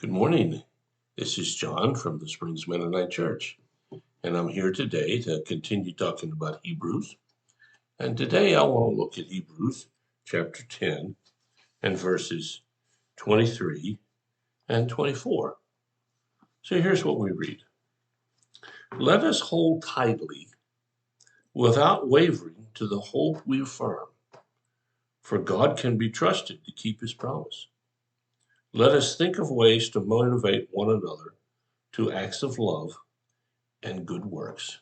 Good morning. This is John from the Springs Mennonite Church, and I'm here today to continue talking about Hebrews. And today I want to look at Hebrews chapter 10 and verses 23 and 24. So here's what we read. Let us hold tightly, without wavering, to the hope we affirm, for God can be trusted to keep his promise. Let us think of ways to motivate one another to acts of love and good works.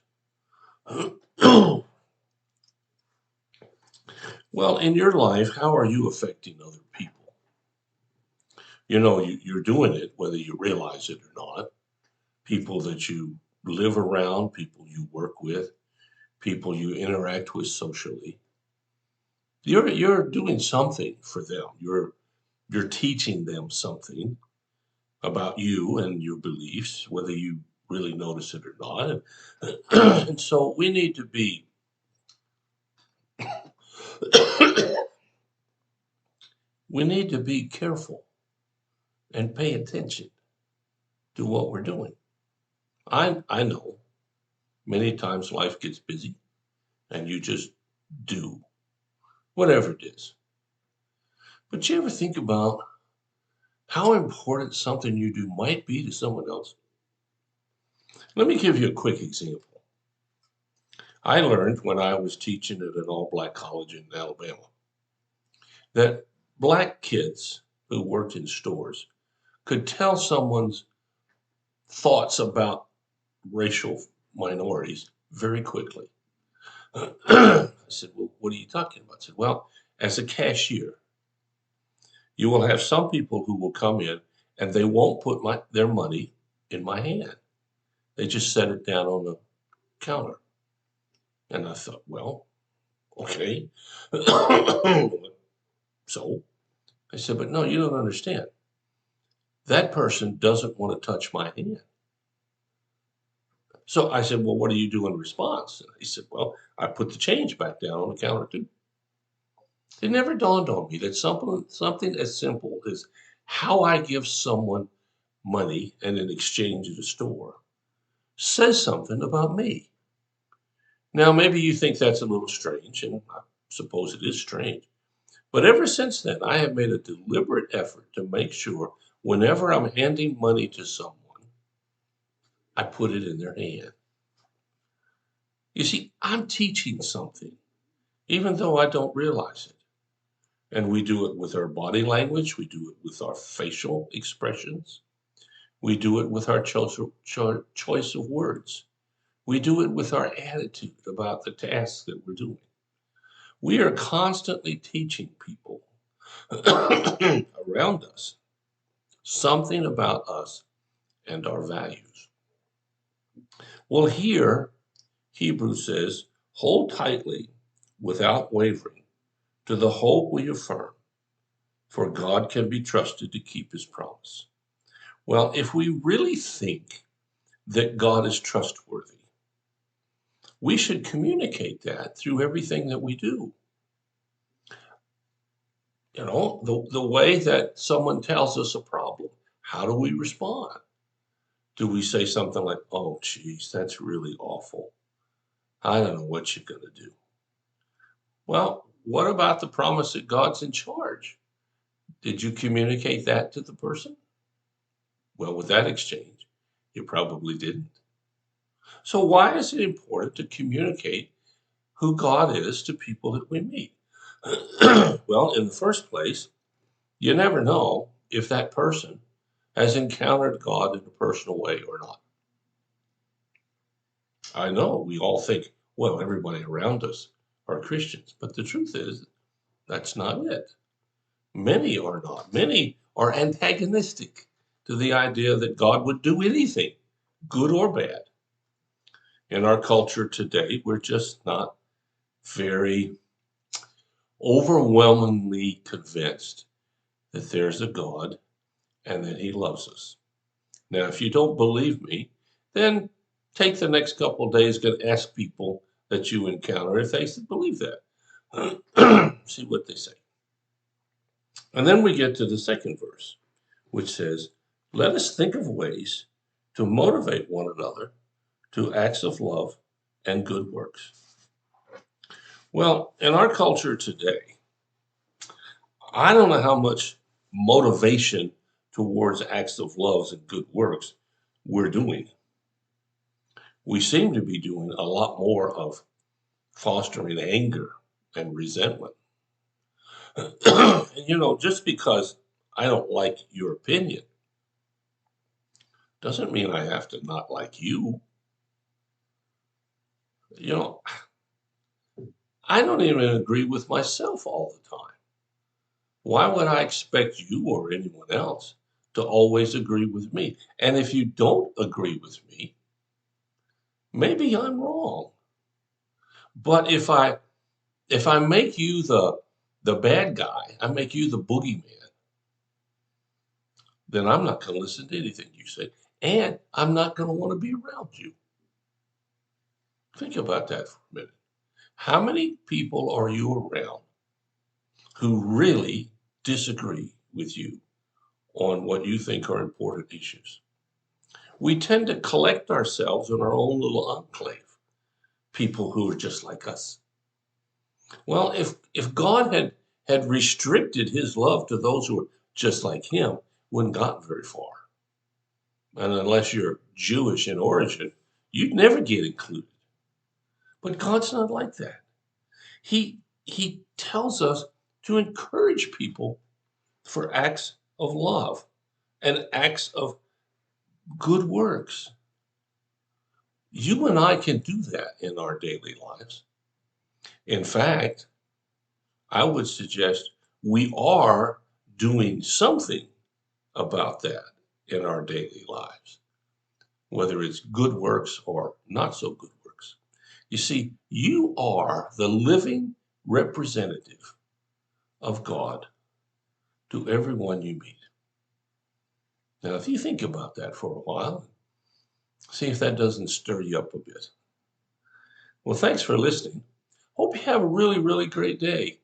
Well, in your life, how are you affecting other people? You're doing it whether you realize it or not. People that you live around, people you work with, people you interact with socially. You're doing something for them. You're teaching them something about you and your beliefs, whether you really notice it or not. And so we need to be we need to be careful and pay attention to what we're doing. I know many times life gets busy and you just do whatever it is. But you ever think about how important something you do might be to someone else? Let me give you a quick example. I learned when I was teaching at an all-black college in Alabama that black kids who worked in stores could tell someone's thoughts about racial minorities very quickly. I said, well, what are you talking about? I said, well, as a cashier, you will have some people who will come in and they won't put their money in my hand. They just set it down on the counter. And I thought, well, okay. So I said, but no, you don't understand. That person doesn't want to touch my hand. So I said, well, what do you do in response? And he said, well, I put the change back down on the counter too. It never dawned on me that something as simple as how I give someone money and in exchange at a store says something about me. Now, maybe you think that's a little strange, and I suppose it is strange. But ever since then, I have made a deliberate effort to make sure whenever I'm handing money to someone, I put it in their hand. You see, I'm teaching something, even though I don't realize it. And we do it with our body language, we do it with our facial expressions, we do it with our choice of words. We do it with our attitude about the tasks that we're doing. We are constantly teaching people around us something about us and our values. Well, here, Hebrews says, hold tightly without wavering to the hope we affirm, for God can be trusted to keep his promise. Well, if we really think that God is trustworthy, we should communicate that through everything that we do. The way that someone tells us a problem, how do we respond? Do we say something like, oh, geez, that's really awful. I don't know what you're going to do. Well, what about the promise that God's in charge? Did you communicate that to the person? Well, with that exchange, you probably didn't. So why is it important to communicate who God is to people that we meet? Well, in the first place, you never know if that person has encountered God in a personal way or not. I know we all think, well, everybody around us are Christians, but the truth is that's not it. Many are not. Many are antagonistic to the idea that God would do anything, good or bad. In our culture today, we're just not very overwhelmingly convinced that there's a God and that he loves us. Now, if you don't believe me, then take the next couple of days and ask people that you encounter if they believe that. See what they say. And then we get to the second verse, which says, Let us think of ways to motivate one another to acts of love and good works. Well, in our culture today, I don't know how much motivation towards acts of love and good works we're doing. We seem to be doing a lot more of fostering anger and resentment. And just because I don't like your opinion doesn't mean I have to not like you. You know, I don't even agree with myself all the time. Why would I expect you or anyone else to always agree with me? And if you don't agree with me, maybe I'm wrong. But if I make you the bad guy, I make you the boogeyman, then I'm not going to listen to anything you say, and I'm not going to want to be around you. Think about that for a minute. How many people are you around who really disagree with you on what you think are important issues? We tend to collect ourselves in our own little enclave, people who are just like us. Well, if God had restricted his love to those who are just like him, wouldn't gotten very far. And unless you're Jewish in origin, you'd never get included. But God's not like that. He tells us to encourage people for acts of love and acts of good works. You and I can do that in our daily lives. In fact, I would suggest we are doing something about that in our daily lives, whether it's good works or not so good works. You see, you are the living representative of God to everyone you meet. Now, if you think about that for a while, see if that doesn't stir you up a bit. Well, thanks for listening. Hope you have a really, really great day.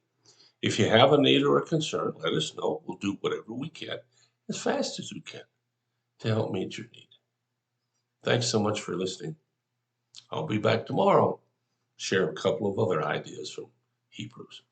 If you have a need or a concern, let us know. We'll do whatever we can as fast as we can to help meet your need. Thanks so much for listening. I'll be back tomorrow, share a couple of other ideas from Hebrews.